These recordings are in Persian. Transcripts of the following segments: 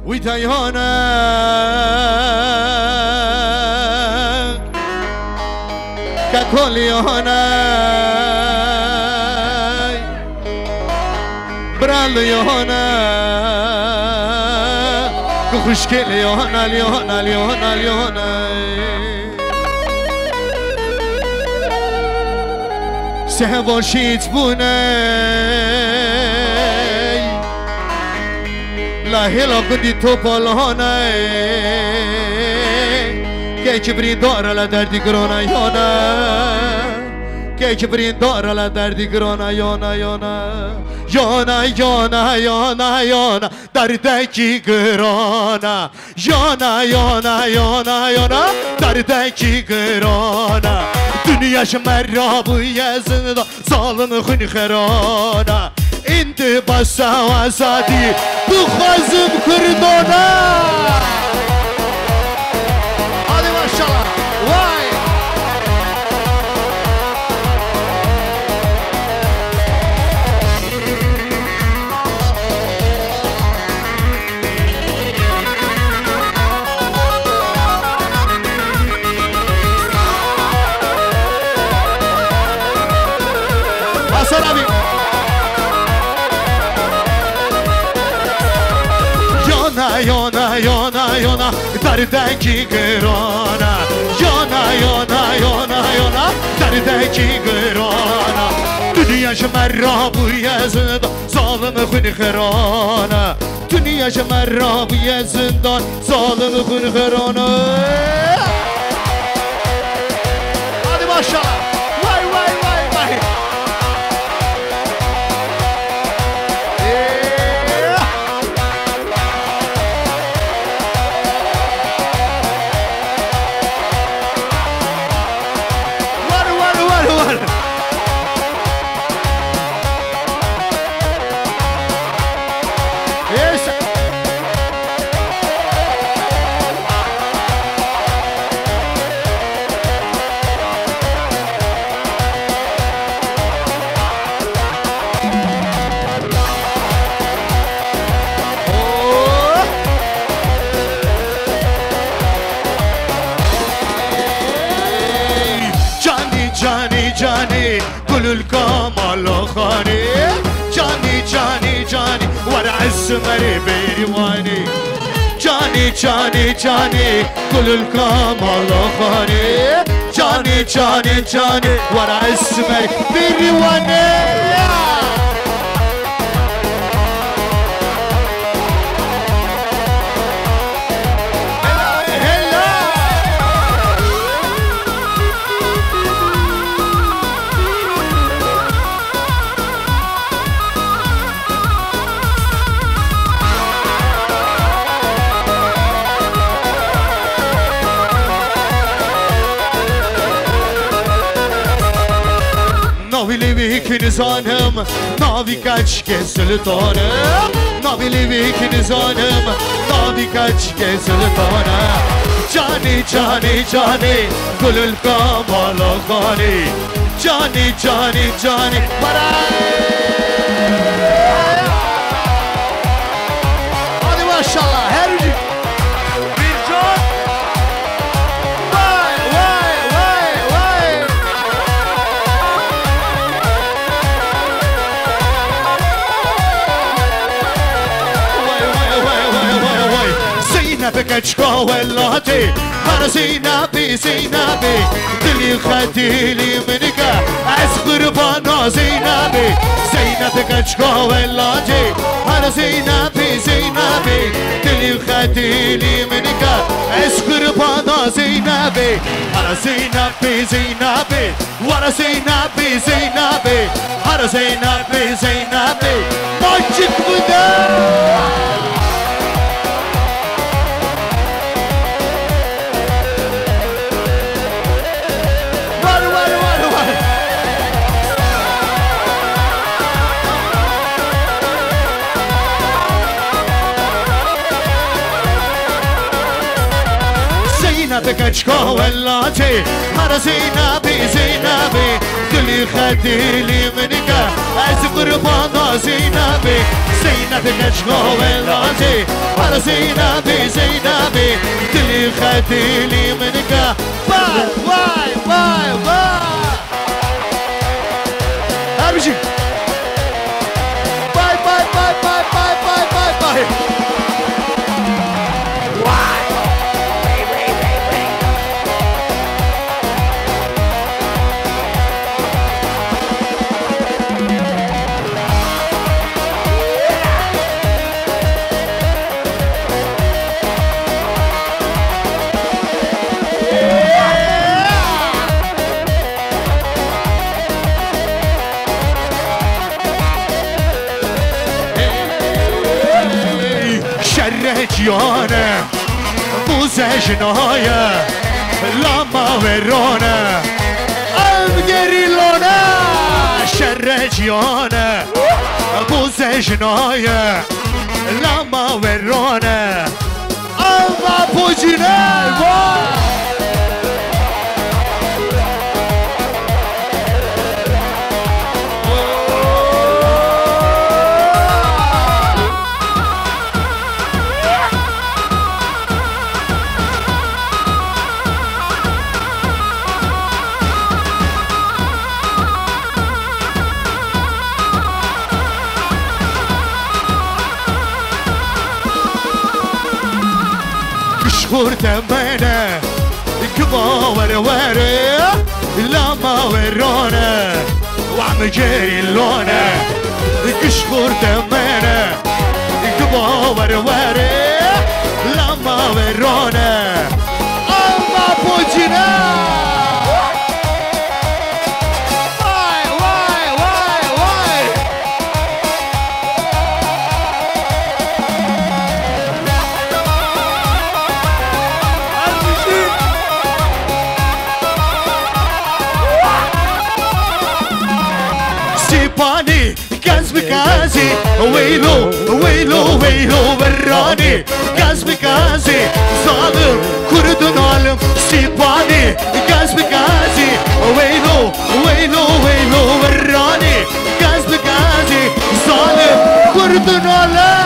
ويتيهونك ككل يهونك برال يهونك كخشكل يهونا اليهونا اليهونا اليهونا سهوشيت بوني لا هلا قدي توبال هوني كي كبرين دار لا دردي كورونا يونا كي كبرين دار لا دردي كورونا يونا يونا يونا يونا يونا يونا دردي كورونا يونا يونا يونا يونا دردي كورونا دنيا شمرة بويا زندا صالن خن خرانا انت بسا واسادي بخازم كردونا هذه ما شاء الله واي سلامي يونا يونا يونا يونا دردكي قرانا يونا يونا يونا يونا دردكي قرانا دنيا شمرة بويا زندان ظالم خون خرانا دنيا شمرة بويا زندان ظالم خون خرانا هذه ما شاء الله واي واي واي واي جاني كل الكمال خاني جاني جاني جاني ورع السمر بيرواني جاني جاني جاني كل الكمال خاني جاني جاني جاني ورع السمر بيرواني ناوی لیوی نزانم ناوی کچ که سلطانم ناوی لیوی نزانم ناوی کچ که سلطانم جانی جانی جانی گل الکمال خانی جانی جانی جانی هذه ما شاء الله هرجي بيرجون واي واي واي واي زينب كشكا ولاتي انا زينبي زينبي دلي خديلي منك اصغر بانا زينبي زينب كشكا ولاتي انا زينبي زينبي دلي خديلي منك اصغر بانا زينبي انا زينبي زينبي وانا زينبي زينبي انا زينبي زينبي ماجد بدا زينب كشكا ولاتي انا زينبي زينبي دلي خديلي منك اصغر بانا زينبي زينب كشكا ولاتي على زينبي زينبي اللي خدلي منك باي باي باي باي امشي باي باي باي باي باي باي باي باي جيانا موزة جناية لما ورونا أمجري لونا شر جيانا موزة جناية لما ورونا أما بوجنا ورتمنا كبا ورورة لما ورونا وعم جاري اللونة كشخور تمنا كبا ورورة لما ورونا أما بوجنا بكازي ويلو ويلو ويلو وراني غاز بكازي ظالم كردن عالم سيباني غاز بكازي ويلو ويلو ويلو وراني غاز بكازي ظالم كردن عالم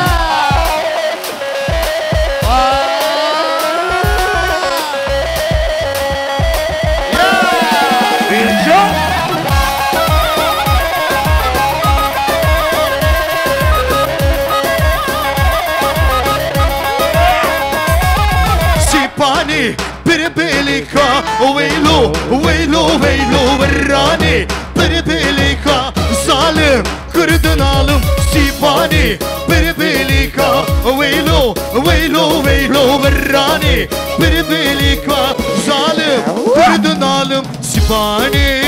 بربليكا ويلو ويلو ويلو وراني بربليكا ظالم كردن عالم سيباني بربليكا ويلو ويلو ويلو وراني بربليكا ظالم كردن عالم سيباني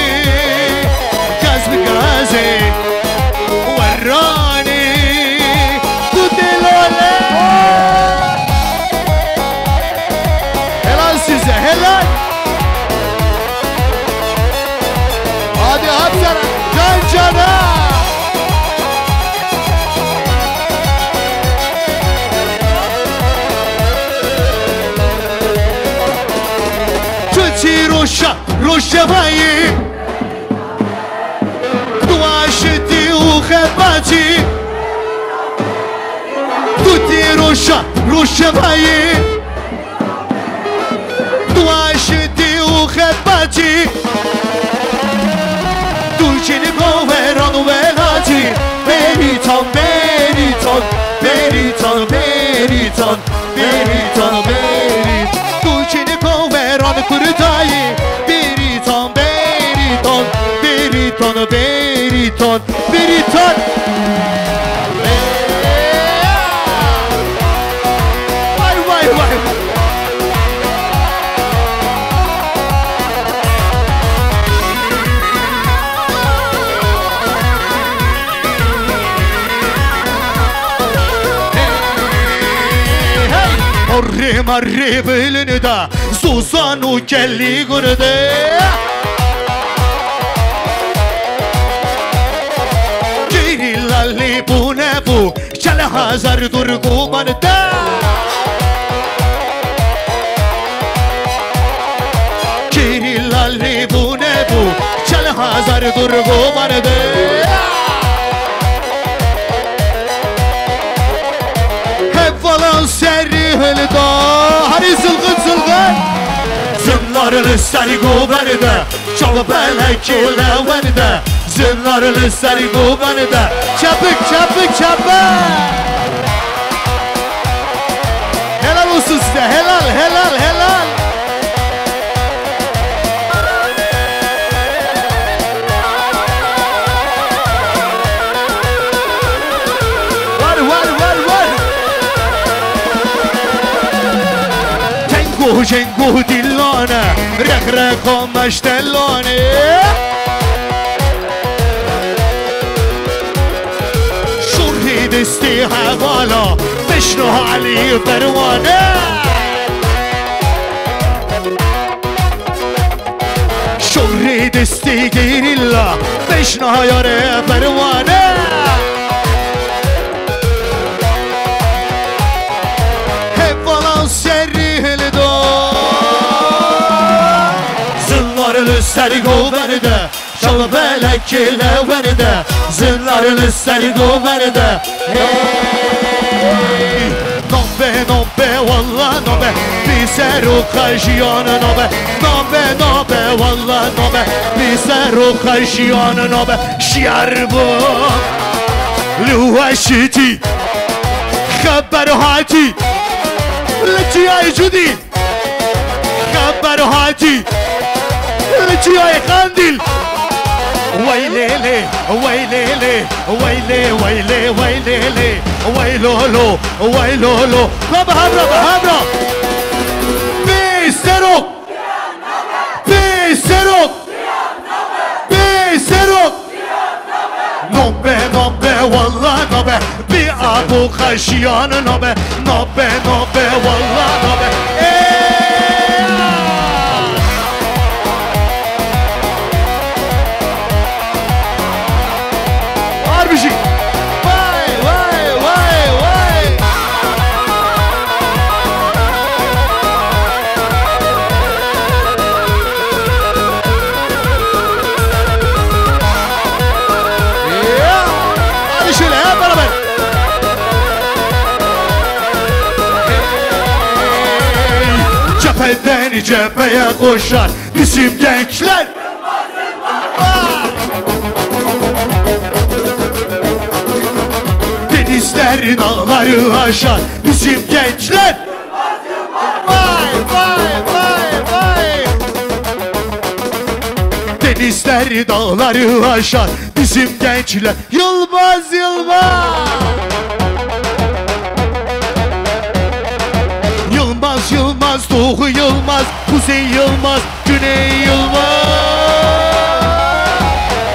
كاز بكازي وراني تدلولي size helal. Hadi hadi sana can cana. Tuti roşa roşa bayi duaşeti u khebati tuti roşa roşa bayi duaşeti u khebati Dulcini goveran velati Beritan beritan beritan beritan beritan beritan Dulcini goveran kurtayi Beritan beritan beritan beritan beritan Vay vay vay Marri marri bilini da Susanu kelli gurde Giri lalli bu ne bu Çale hazar durgu manita Giri lalli bu ne bu Çale hazar durgu manita سري هلدا هري زلغن زلغن زنار لسري قوبرده شغبلك لونده زنار لسري قوبرده çabuk çabuk çabuk helal olsun size helal helal helal جنگو دلانه رق رقامش دلانه شوری دستی حوالا بشنو علی پروانه شوری دستی گیریلا بشنو یاره پروانه هفالان سری هلدا سری گوبرده شال بلک لورده زنار سری گوبرده نامه نامه والله نامه بی سر و خشیان نامه نامه نامه والله نامه بی سر و خشیان نامه شیار با لوشتی خبر هاتی لچی های جودی خبر هاتی يا قنديل ويلي ويلي ويلي ويلي ويلي ويلولو ويلولو بابا هبرا بهبرا بيسرو بيسرو بيسرو نوبه نوبه والله نوبه بي ابو خشيان نوبه نوبه نوبه والله نوبه Cepheden cepheye koşar bizim gençler denizlerin ağları aşar bizim gençler vay vay vay vay denizleri dağları aşar bizim gençler Yılmaz Yılmaz Yılmaz Yılmaz Doğu Yılmaz Kuzey Yılmaz Güney Yılmaz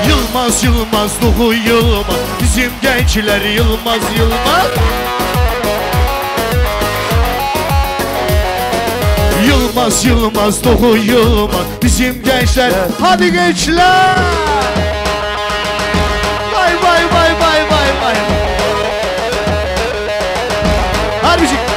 Yılmaz Yılmaz Doğu Yılmaz bizim gençler Yılmaz Yılmaz Yılmaz Yılmaz Doğu Yılmaz bizim gençler hadi gençler vay vay vay vay vay vay harbicik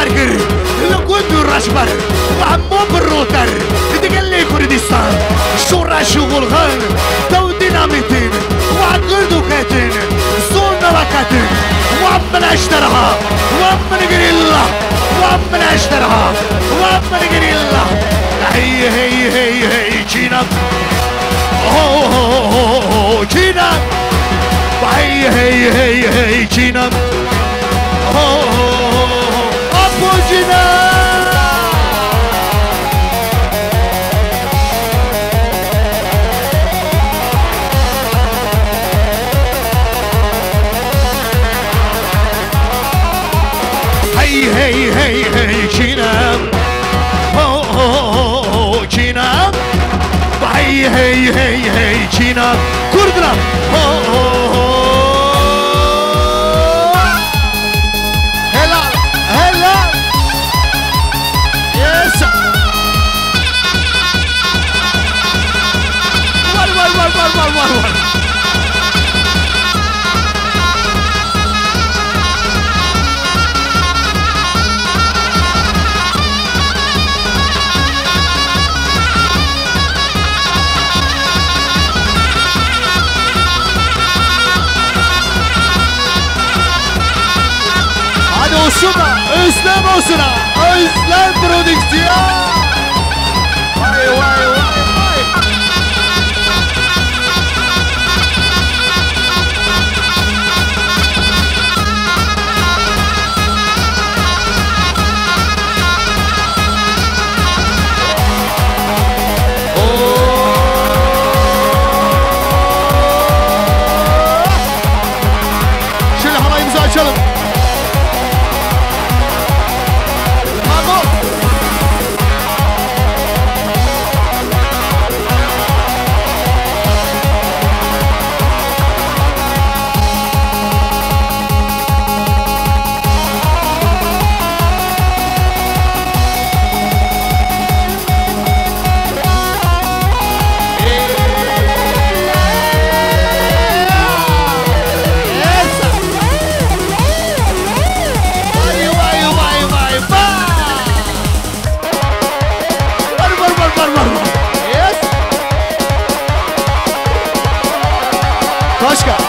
برگر لگوندو رشبر و اما بروتر دیگه لی کردستان شورش و غلغن دو دینامیتین و عقل دوکتین زون نوکتین و من اشترها و من گریلا و من اشترها و من گریلا هی هی هی هی چینم اوه چینم هی هی هی هی چینم ابو چینم هی هی هی هی چینم چینم هی هی هی هی چینم کردم هلال هلال یس وار Özlem olsun ha! Özlem prodüksiyon! Vay vay vay vay! Şöyle halayımızı açalım.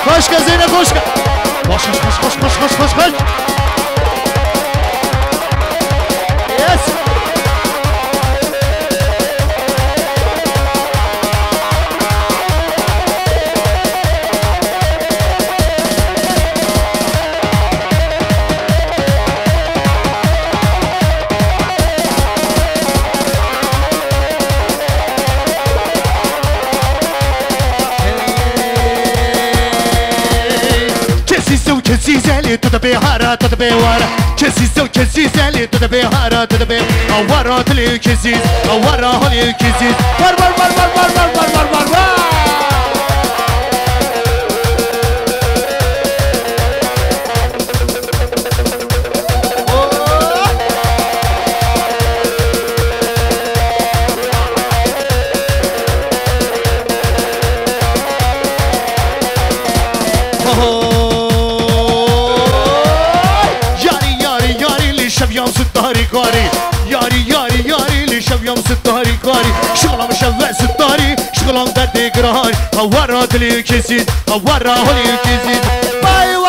Koşka Zeynep koşka. Koş. Yes. Kesizeli tuda behara tuda bewara kesizeli tuda behara tuda be awara tli kesiz awara holi kesiz var یاری شبیام ستاری کاری شغلم شبه ستاری شغلم در دیگران هوارا دلی کسید هوارا هلی کسید وای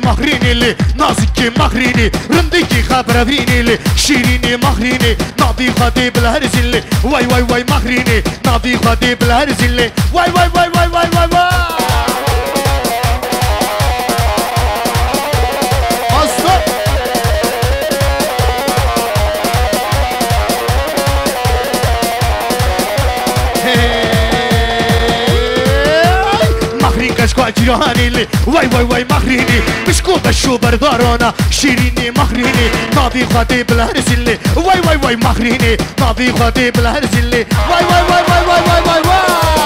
مهريني نازكي مهريني رندكي خبريني شيريني مهريني نادي خدي بالهرزلي واي واي واي مهريني نادي خدي بالهرزلي واي واي واي واي واي واي واي جيراني لي واي واي واي مخريني مشكو بشو بردارانا شيريني مخريني ناضي خاطي بالهرزلي واي واي واي مخريني ناضي خاطي بالهرزلي واي واي واي واي واي واي واي واي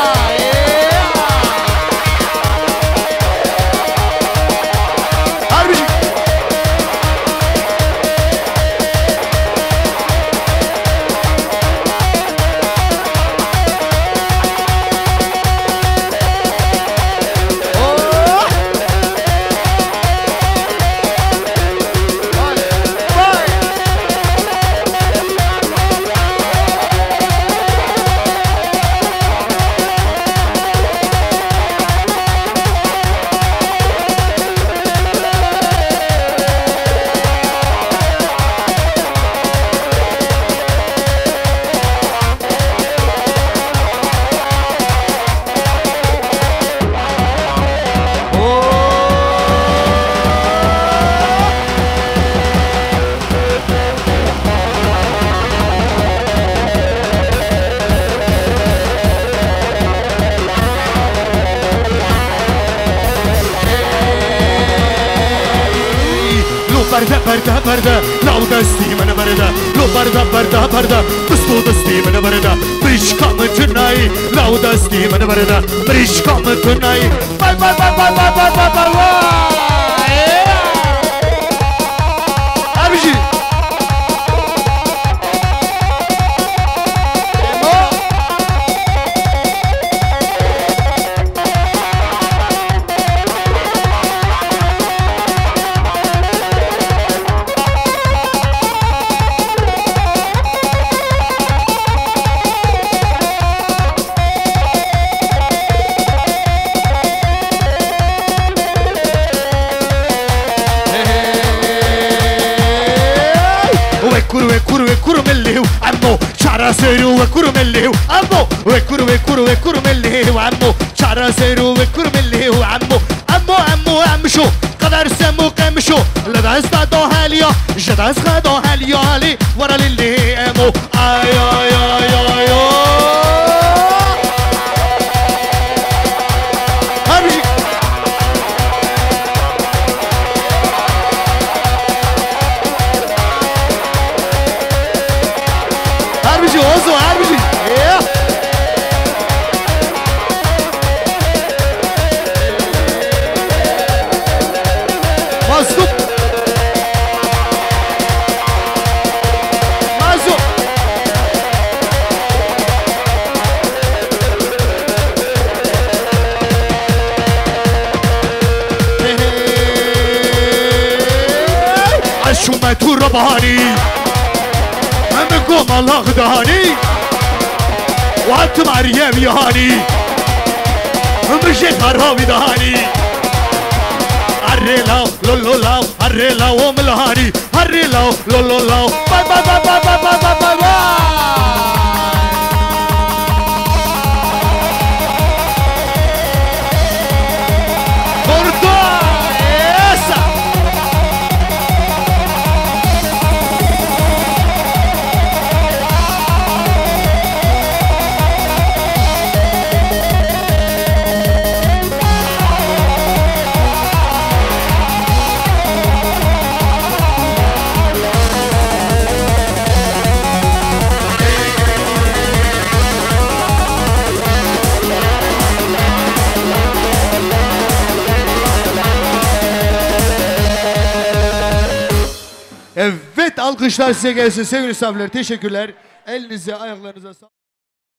برده لو دستی من برده لو برده بستو دستی من برده بریشکام تنایی لو دستی من برده بریشکام تنایی بای بای بای بای بای بای بای بای ابیجی وكرو ملي وعمو شعر سيرو وكرو ملي وعمو وكرو ملي وعمو شعر سيرو وكرو ملي وعمو عمو عمشو قدر سمو قمشو لداس دادو هاليا جداس خدو هاليا لي ورا للي امو اي اي اي اي هربجي اوزو هربجي مصدوق مازو عشومة الرباني أمكم الله غداني وعدت مريم يهاني مشيت هراوي دهاني هريلاو لولولاو هريلاو وملهاني هريلاو لولولاو باي باي باي باي باي باي باي باي باي Evet, alkışlar size gelsin sevgili misafirler. Teşekkürler. Elinize, ayaklarınıza sağlık.